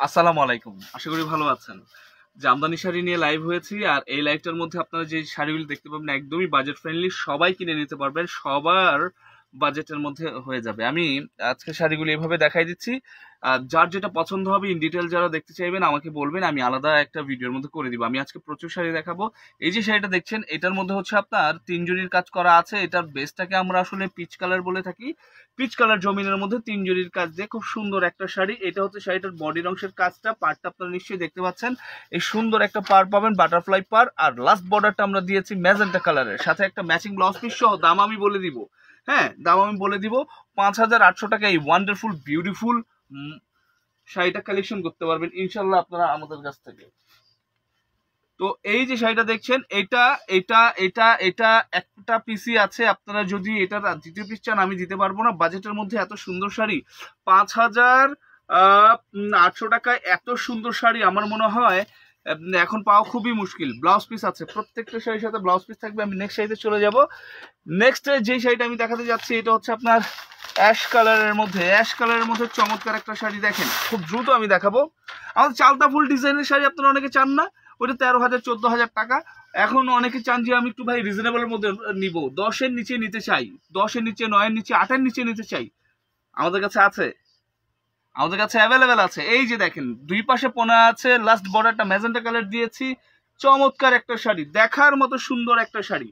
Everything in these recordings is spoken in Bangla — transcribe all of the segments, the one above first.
আসসালামু আলাইকুম, আশা করি ভালো আছেন। জামদানি শাড়ি নিয়ে লাইভ হয়েছি, আর এই লাইভটার মধ্যে আপনারা যে শাড়িগুলো দেখতে পাবেন একদমই বাজেট ফ্রেন্ডলি, সবাই কিনে নিতে পারবেন, সবার বাজেটের মধ্যে হয়ে যাবে। আমি আজকে শাড়িগুলো এভাবে দেখাই দিচ্ছি। যার যেটা পছন্দ হবে ইন ডিটেল যারা দেখতে চাইবেন আমাকে বলবেন, আমি আলাদা একটা ভিডিওর মধ্যে করে দিব। আমি আজকে প্রচুর শাড়ি দেখাবো। এই যে শাড়িটা দেখছেন এটার মধ্যে হচ্ছে আপনার 3 জরির কাজ করা আছে। এটার বেসটাকে আমরা আসলে পিচ কালার বলে থাকি। পিচ কালার জমিনের মধ্যে 3 জরির কাজ দিয়ে খুব সুন্দর একটা শাড়ি। এটা হচ্ছে শাড়িটার বডির অংশের কাজটা, পাড়টা আপনারা নিশ্চয়ই দেখতে পাচ্ছেন। এই সুন্দর একটা পাড় পাবেন, বাটারফ্লাই পাড়, আর লাস্ট বর্ডারটা আমরা দিয়েছি ম্যাজেন্টা কালারের সাথে একটা ম্যাচিং ব্লাউজ পিস সহ। দাম আমি বলে দিব, হ্যাঁ দাম আমি বলে দিব। 5,800 টাকা এই ওয়ান্ডারফুল বিউটিফুল শাড়িটা কালেকশন করতে পারবেন ইনশাল্লাহ আপনারা আমাদের কাছ থেকে। তো এই যে শাড়িটা দেখছেন এটা এটা এটা এটা একটা পিসি আছে। আপনারা যদি এটা দ্বিতীয় পিস চান আমি দিতে পারবো না। বাজেটের মধ্যে এত সুন্দর শাড়ি 5,800 টাকায় এত সুন্দর শাড়ি আমার মনে হয় এখন পাওয়া খুবই মুশকিল। ব্লাউজ পিস আছে, প্রত্যেকটা শাড়ির সাথে ব্লাউজ পিস থাকবে। আমি নেক্সট শাড়িতে চলে যাব। নেক্সট যে শাড়িটা আমি দেখাতে যাচ্ছি এটা হচ্ছে আপনার অ্যাশ কালারের মধ্যে চমৎকার একটা শাড়ি। দেখেন খুব দ্রুত আমি দেখাবো। আমাদের চালতা ফুল ডিজাইনের শাড়ি আপনারা অনেকে চান না, ওটা 13,000 14,000 টাকা। এখন অনেকে চান যে আমি একটু ভাই রিজনেবলের মধ্যে নিব, 10-এর নিচে নিতে চাই, 10-এর নিচে, 9-এর নিচে, 8-এর নিচে নিতে চাই, আমাদের কাছে আছে, আমাদের কাছে অ্যাভেলেবেল আছে। এই যে দেখেন দুই পাশে পোনা আছে, লাস্ট বর্ডারটা ম্যাজেন্টা কালার দিয়েছি। চমৎকার একটা শাড়ি, দেখার মতো সুন্দর একটা শাড়ি।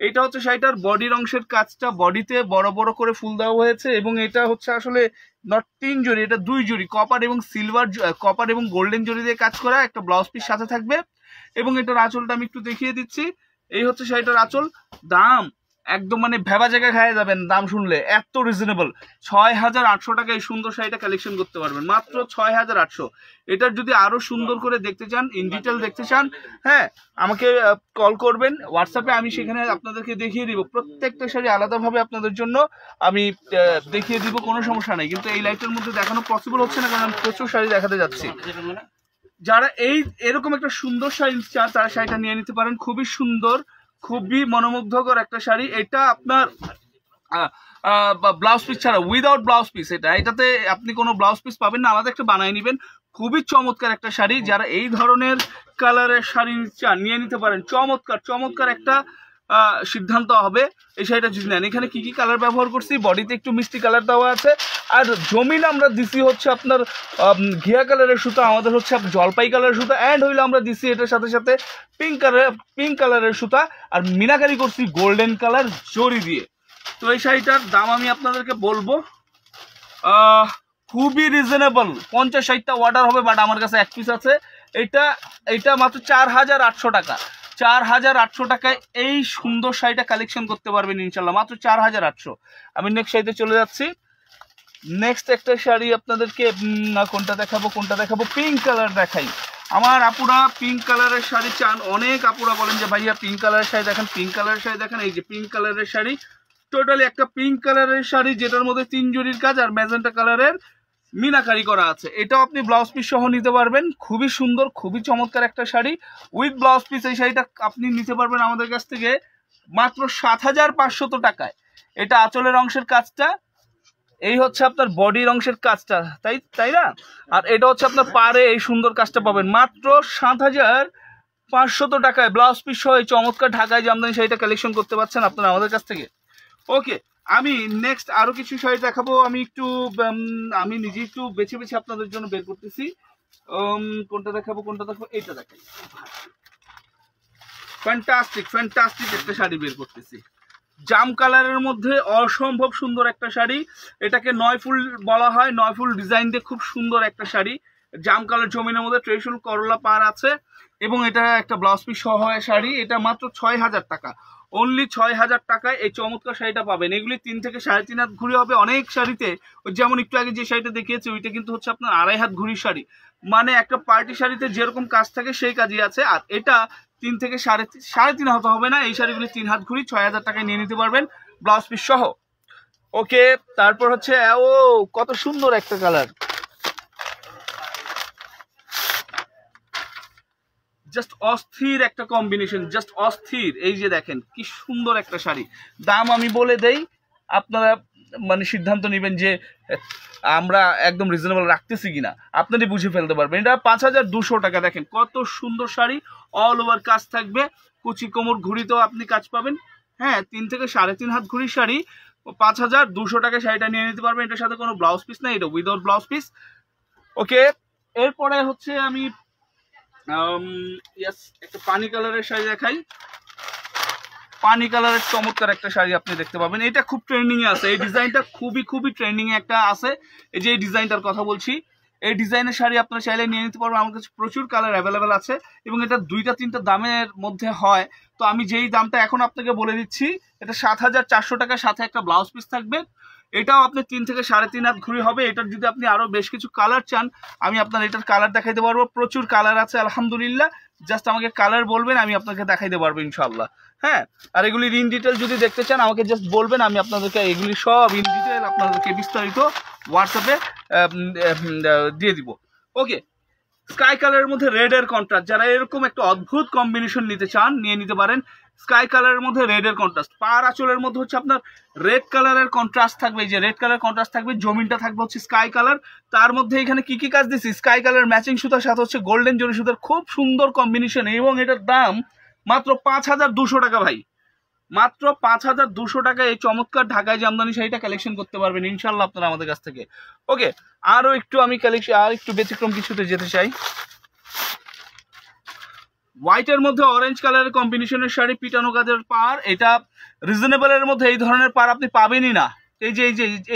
এটা হচ্ছে শাড়িটার বডির অংশের কাজটা, বডিতে বড় বড় করে ফুল দেওয়া হয়েছে, এবং এটা হচ্ছে আসলে নট 3 জরি, এটা 2 জরি কপার এবং সিলভার, কপার এবং গোল্ডেন জরি দিয়ে কাজ করা। একটা ব্লাউজ পিস সাথে থাকবে, এবং এটার আঁচলটা আমি একটু দেখিয়ে দিচ্ছি। এই হচ্ছে শাড়িটার আঁচল। দাম একদম মানে ভেবা জায়গায় খাইয়ে যাবেন দাম শুনলে, এত রিজনেবল। 6,800 টাকা এই সুন্দর শাড়িটা কালেকশন করতে পারবেন, মাত্র 6,800। এটার যদি আরো সুন্দর করে দেখতে চান, ইন ডিটেল দেখতে চান, হ্যাঁ আমাকে কল করবেন হোয়াটসঅ্যাপে, আমি সেখানে আপনাদেরকে দেখিয়ে দিব। প্রত্যেকটা শাড়ি আলাদাভাবে আপনাদের জন্য আমি দেখিয়ে দিব, কোনো সমস্যা নেই। কিন্তু এই লাইটের মধ্যে দেখানো পসিবল হচ্ছে না, কারণ আমি প্রচুর শাড়ি দেখাতে যাচ্ছি। যারা এরকম একটা সুন্দর শাড়ি চান তারা শাড়িটা নিয়ে নিতে পারেন। খুবই সুন্দর, খুবই মনোমুগ্ধকর একটা শাড়ি। এটা আপনার ব্লাউজ পিস ছাড়া, উইদাউট ব্লাউজ পিস। এটাতে আপনি কোনো ব্লাউজ পিস পাবেন না, আলাদা একটা বানিয়ে নেবেন। খুবই চমৎকার একটা শাড়ি। যারা এই ধরনের কালারের শাড়ি চান নিয়ে নিতে পারেন। চমৎকার চমৎকার একটা সিদ্ধান্ত হবে এই শাড়িটা যদি নেন। এখানে কি কি কালার ব্যবহার করছি, বডিতে একটু মিষ্টি কালার দেওয়া আছে, আর জমিন আমরা দিছি হচ্ছে আপনার ঘিয়া কালারের সুতা, আমাদের হচ্ছে জলপাই কালারের সুতা, অ্যান্ড হইলো আমরা দিছি এটার সাথে সাথে পিঙ্ক কালারের সুতা, আর মিনাকারি করছি গোল্ডেন কালার জরি দিয়ে। তো এই শাড়িটার দাম আমি আপনাদেরকে বলবো খুবই রিজনেবল। 50-60টা অর্ডার হবে, বাট আমার কাছে এক পিস আছে। এটা মাত্র 4,800 টাকা। 4,800 টাকায় এই সুন্দর শাড়িটা কালেকশন করতে পারবেন ইনশাল্লাহ, মাত্র 4,800। আমি নেক্সট শাড়িতে চলে যাচ্ছি। নেক্সট একটা শাড়ি আপনাদেরকে কোনটা দেখাবো, পিঙ্ক কালার দেখাই। আমার আপুরা পিঙ্ক কালারের শাড়ি চান, অনেক আপুরা বলেন যে ভাইয়া পিঙ্ক কালারের শাড়ি দেখেন, পিঙ্ক কালারের শাড়ি দেখেন। এই যে পিঙ্ক কালারের শাড়ি, টোটালি একটা পিঙ্ক কালারের শাড়ি, যেটার মধ্যে 3 জরির কাজ আর ম্যাজেন্টা কালারের মিনাকারি করা আছে। এটাও আপনি ব্লাউজ পিস সহ নিতে পারবেন। খুবই সুন্দর, খুবই চমৎকার একটা শাড়ি উইথ ব্লাউজ পিস। এই শাড়িটা আপনি নিতে পারবেন আমাদের কাছ থেকে মাত্র 7,500 টাকায়। এটা আঁচলের অংশের কাজটা, এই হচ্ছে আপনার বডির অংশের কাজটা, তাই না? আর এটা হচ্ছে আপনার পাড়ে এই সুন্দর কাজটা পাবেন মাত্র 7,500 টাকায় ব্লাউজ পিস সহ। চমৎকার ঢাকায় জামদানি শাড়িটা কালেকশন করতে পারছেন আপনারা আমাদের কাছ থেকে। ওকে, আমি নেক্সট আরো কিছু শাড়ি দেখাবো। আমি নিজে একটু বেছে বেছে আপনাদের জন্য বের করতেছি। কোনটা দেখাবো, এইটা দেখাই। ফ্যান্টাস্টিক একটা শাড়ি বের করতেছি, জাম কালারের মধ্যে অসম্ভব সুন্দর একটা শাড়ি। এটাকে 9 ফুল বলা হয়, 9 ফুল ডিজাইন দিয়ে খুব সুন্দর একটা শাড়ি। জাম কালার জমিনের মধ্যে ট্রেশুল করলা পার আছে, এবং এটা একটা ব্লাউজ পিস সহ শাড়ি। এটা মাত্র 6,000 টাকা, অনলি 6,000 টাকায় এই চমৎকার শাড়িটা পাবেন। এগুলি 3 থেকে 3.5 হাত ঘুরি হবে অনেক শাড়িতে। যেমন একটু আগে যে শাড়িটা দেখিয়েছি ওইটা কিন্তু হচ্ছে আপনার 2.5 হাত ঘুরির শাড়ি, মানে একটা পার্টি শাড়িতে যেরকম কাজ থাকে সেই কাজই আছে। আর এটা 3 থেকে 3.5 হাত হবে না, এই শাড়িগুলি 3 হাত ঘুরি 6,000 টাকায় নিয়ে নিতে পারবেন ব্লাউজ পিস সহ। ওকে, তারপর হচ্ছে কত সুন্দর একটা কালার, জাস্ট অস্থির একটা কম্বিনেশন, জাস্ট অস্থির। এই যে দেখেন কি সুন্দর একটা শাড়ি। দাম আমি বলে দেই, আপনারা মানে সিদ্ধান্ত নেবেন যে আমরা একদম রিজনেবল রাখতেছি কিনা, আপনারই বুঝে ফেলতে পারবেন। এটা 5200 টাকা। দেখেন কত সুন্দর শাড়ি, অল ওভার কাজ থাকবে, কুচি কোমর ঘুড়িতেও আপনি কাজ পাবেন। হ্যাঁ, 3 থেকে 3.5 হাত ঘুড়ির শাড়ি 5200 টাকায় শাড়িটা নিয়ে নিতে পারবেন। এটার সাথে কোনো ব্লাউজ পিস নাই, এটা উইদাউট ব্লাউজ পিস। ওকে, এরপরে হচ্ছে আমি একটা পানি কালারের শাড়ি দেখাই। পানি কালারের চমৎকার একটা শাড়ি আপনি দেখতে পাবেন, এটা খুব ট্রেন্ডিং এ আছে। এই ডিজাইনটা খুবই ট্রেন্ডিং এ একটা আছে। এই যে এই ডিজাইনটার কথা বলছি, এই ডিজাইনের শাড়ি আপনারা চাইলে নিয়ে নিতে পারবেন। আমার কাছে প্রচুর কালার অ্যাভেলেবেল আছে এবং এটা 2-3টা দামের মধ্যে হয়। তো আমি যেই দামটা এখন আপনাকে বলে দিচ্ছি, এটা 7400 টাকার সাথে একটা ব্লাউজ পিস থাকবে। এটাও আপনি 3 থেকে 3.5 হাত ঘুড়ি হবে। এটার যদি আপনি আরো বেশ কিছু কালার চান, আমি আপনার এটার কালার দেখাইতে পারবো। প্রচুর কালার আছে আলহামদুলিল্লাহ, জাস্ট আমাকে কালার বলবেন, আমি আপনাকে দেখাইতে পারবো ইনশাল্লাহ। হ্যাঁ, আর এগুলির ইন ডিটেল যদি দেখতে চান আমাকে জাস্ট বলবেন, আমি আপনাদেরকে এগুলি সব ইন ডিটেল আপনাদেরকে বিস্তারিত হোয়াটসঅ্যাপে দিয়ে দিব। ওকে, স্কাই কালারের মধ্যে রেড এর কন্ট্রাস্ট, যারা এরকম একটা অদ্ভুত কম্বিনেশন নিতে চান নিয়ে নিতে পারেন। স্কাই কালারের মধ্যে রেড এর কন্ট্রাস্ট, পার আঁচলের মধ্যে হচ্ছে আপনার রেড কালারের কন্ট্রাস্ট থাকবে। এই যে রেড কালার কন্ট্রাস্ট থাকবে, জমিনটা থাকবে হচ্ছে স্কাই কালার। তার মধ্যে এখানে কি কি কাজ দিচ্ছি, স্কাই কালার ম্যাচিং সুতার সাথে হচ্ছে গোল্ডেন জরি সুতার খুব সুন্দর কম্বিনেশন, এবং এটার দাম মাত্র 5200 টাকা ভাই। মাত্র 5200 টাকায় এই চমৎকার ঢাকায় জামদানি শাড়িটা কালেকশন করতে পারবেন ইনশাল্লাহ আপনারা আমাদের কাছ থেকে। ওকে, আরো একটু আমি কালেকশন আর একটু ব্যতিক্রম কিছুতে যেতে চাই। হোয়াইটের মধ্যে অরেঞ্জ কালারের কম্বিনেশনের শাড়ি, পিটানো কাজের পার। এটা রিজনেবলের মধ্যে এই ধরনের পার আপনি পাবেনই না।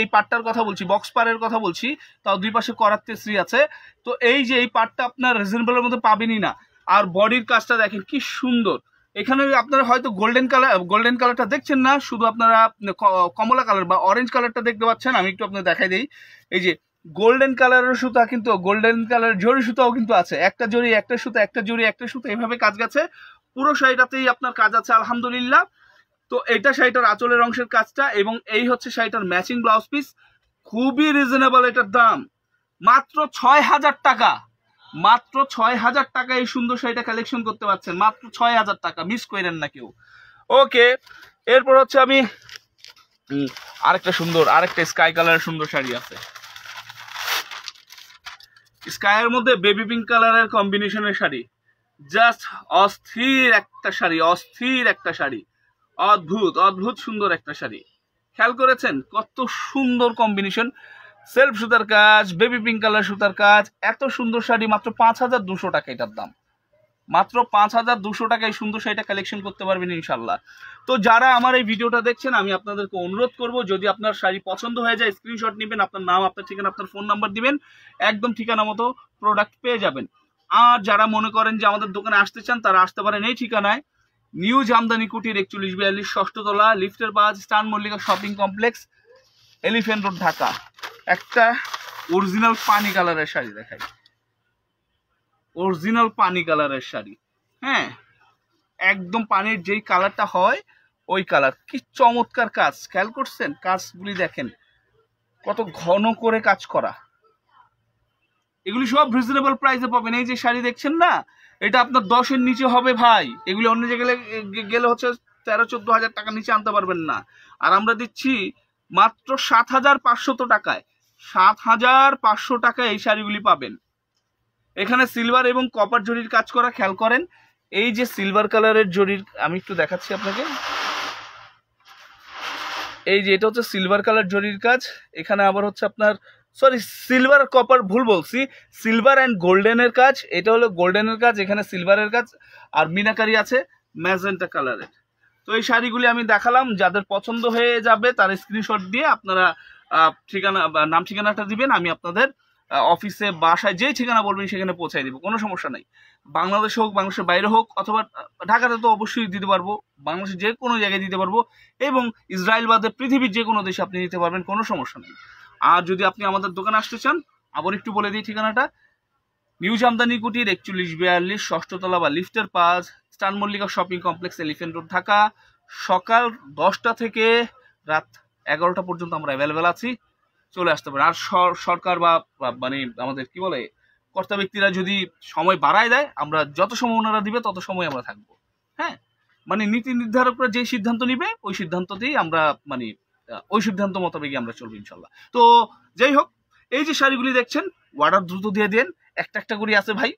এই পাটটার কথা বলছি, বক্স পারের কথা বলছি, তাও দুই পাশে করাতে শ্রী আছে। তো এই পাটটা আপনার রিজনেবলের মধ্যে পাবেনই না। আর বডির কাজটা দেখেন কি সুন্দর। এখানে আপনারা হয়তো গোল্ডেন কালারটা দেখছেন না, শুধু আপনারা কমলা কালার বা অরেঞ্জ কালারটা দেখতে পাচ্ছেন। আমি একটু আপনাদের দেখাই দিই। এই যে গোল্ডেন কালারের সুতা, কিন্তু গোল্ডেন কালার জরি সুতাও কিন্তু আছে, একটা জরি একটা সুতা, একটা জরি একটা সুতা, এইভাবে কাজ গেছে। পুরো শাড়িটাতেই আপনার কাজ আছে আলহামদুলিল্লাহ। তো এটা শাড়িটার আঁচলের অংশের কাজটা, এবং এই হচ্ছে শাড়িটার ম্যাচিং ব্লাউজ পিস। খুবই রিজনেবল এটার দাম, মাত্র 6000 টাকা। মাত্র 6000 টাকা এই সুন্দর শাড়িটা কালেকশন করতে পারছেন, মাত্র 6000 টাকা, মিস করেন না কেউ। ওকে, এরপর হচ্ছে আমি আরেকটা স্কাই কালারের সুন্দর শাড়ি আছে। স্কাইয়ের মধ্যে বেবি পিঙ্ক কালারের কম্বিনেশনের শাড়ি, জাস্ট অস্থির একটা শাড়ি, অদ্ভুত সুন্দর একটা শাড়ি। খেয়াল করেছেন কত সুন্দর কম্বিনেশন, সেলফ সুতার কাজ, বেবি পিঙ্ক কালার সুতার কাজ, এত সুন্দর শাড়ি মাত্র 5200 টাকা এটার দাম। মাত্র 5200 টাকায় সুন্দর শাড়িটা কালেকশন করতে পারবেন ইনশাল্লাহ। তো যারা আমার এই ভিডিওটা দেখছেন, আমি আপনাদেরকে অনুরোধ করব, যদি আপনার শাড়ি পছন্দ হয়ে যায় স্ক্রিনশট নেবেন, আপনার নাম, আপনার ঠিকানা, আপনার ফোন নাম্বার দিবেন, একদম ঠিকানা মতো প্রোডাক্ট পেয়ে যাবেন। আর যারা মনে করেন যে আমাদের দোকানে আসতে চান, তারা আসতে পারেন এই ঠিকানায়, নিউ জামদানি কুটির 4142 ষষ্ঠ তলা, লিফটের বাজ, স্টান Mallika shopping complex, Elephant Road, Dhaka. একটা অরিজিনাল পানি কালারের শাড়ি দেখাই, অরিজিনাল পানি কালারের শাড়ি। হ্যাঁ, একদম পানির যেই কালারটা হয় ওই কালার। কি চমৎকার কাজ, খেয়াল করছেন কাজগুলি দেখেন কত ঘন করে কাজ করা। এগুলি সব রিজনেবল প্রাইসে পাবেন। এই যে শাড়ি দেখছেন না, এটা আপনার 10-এর নিচে হবে ভাই। এগুলি অন্য জায়গায় গেলে হচ্ছে 13-14 হাজার টাকা নিচে আনতে পারবেন না। আর আমরা দিচ্ছি মাত্র 7500 টাকায়। 7500 টাকায় এই শাড়িগুলি পাবেন। এখানে সিলভার এবং কপার জরির কাজ করা, খেয়াল করেন। এই যে সিলভার কালারের জরির, আমি একটু দেখাচ্ছি আপনাকে। এই যে এটা হচ্ছে সিলভার কালার জরির কাজ। এখানে আবার হচ্ছে আপনার সিলভার কপার ভুল বলছি, সিলভার অ্যান্ড গোল্ডেনের কাজ। এটা হলো গোল্ডেনের কাজ, এখানে সিলভারের কাজ, আর মিনাকারি আছে ম্যাজেন্টা কালারের। তো এই শাড়িগুলি আমি দেখালাম, যাদের পছন্দ হয়ে যাবে তার স্ক্রিনশট দিয়ে আপনারা নাম ঠিকানাটা দিবেন, আমি আপনাদের অফিসে বাসায় যেই ঠিকানা বলবেন সেখানে পৌঁছাই দিব, কোনো সমস্যা নাই। বাংলাদেশ হোক, বাংলাদেশের বাইরে হোক, অথবা ঢাকাতে তো অবশ্যই দিতে পারবো, বাংলাদেশের যে কোনো জায়গায় দিতে পারবো, এবং ইসরায়েল বাদে পৃথিবীর যে কোনো দেশে আপনি দিতে পারবেন, কোনো সমস্যা নেই। আর যদি আপনি আমাদের দোকানে আসতে চান, আবার একটু বলে দিই ঠিকানাটা, নিউ জামদানি কুটির 4142 ষষ্ঠ তলা বা লিফটের পাজ, স্টান Mallika shopping complex, Elephant Road, Dhaka. সকাল 10টা থেকে রাত 11টা পর্যন্ত আমরা অ্যাভেলেবেল আছি, চলে আসতে পারেন। আর সরকার বা মানে আমাদের কি বলে কর্তা ব্যক্তিরা যদি সময় বাড়ায় দেয়, আমরা যত সময় ওনারা দিবে তত সময় আমরা থাকবো। হ্যাঁ, মানে নীতি নির্ধারকরা যে সিদ্ধান্ত নিবে ওই সিদ্ধান্ততেই আমরা মানে ওই সিদ্ধান্ত মোতাবেকই আমরা চলবো ইনশাল্লাহ। তো যাই হোক, এই যে শাড়িগুলি দেখছেন অর্ডার দ্রুত দিয়ে দেন, একটা একটা করে আছে ভাই।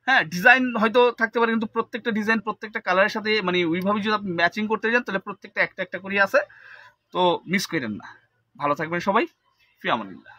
হ্যাঁ, ডিজাইন হয়তো থাকতে পারে, কিন্তু প্রত্যেকটা ডিজাইন প্রত্যেকটা কালারের সাথে মানে ওইভাবে যদি আপনি ম্যাচিং করতে যান তাহলে প্রত্যেকটা একটা একটা করে আছে, তো মিস করেন না। ভালো থাকবেন সবাই, ফি আমানিল্লাহ।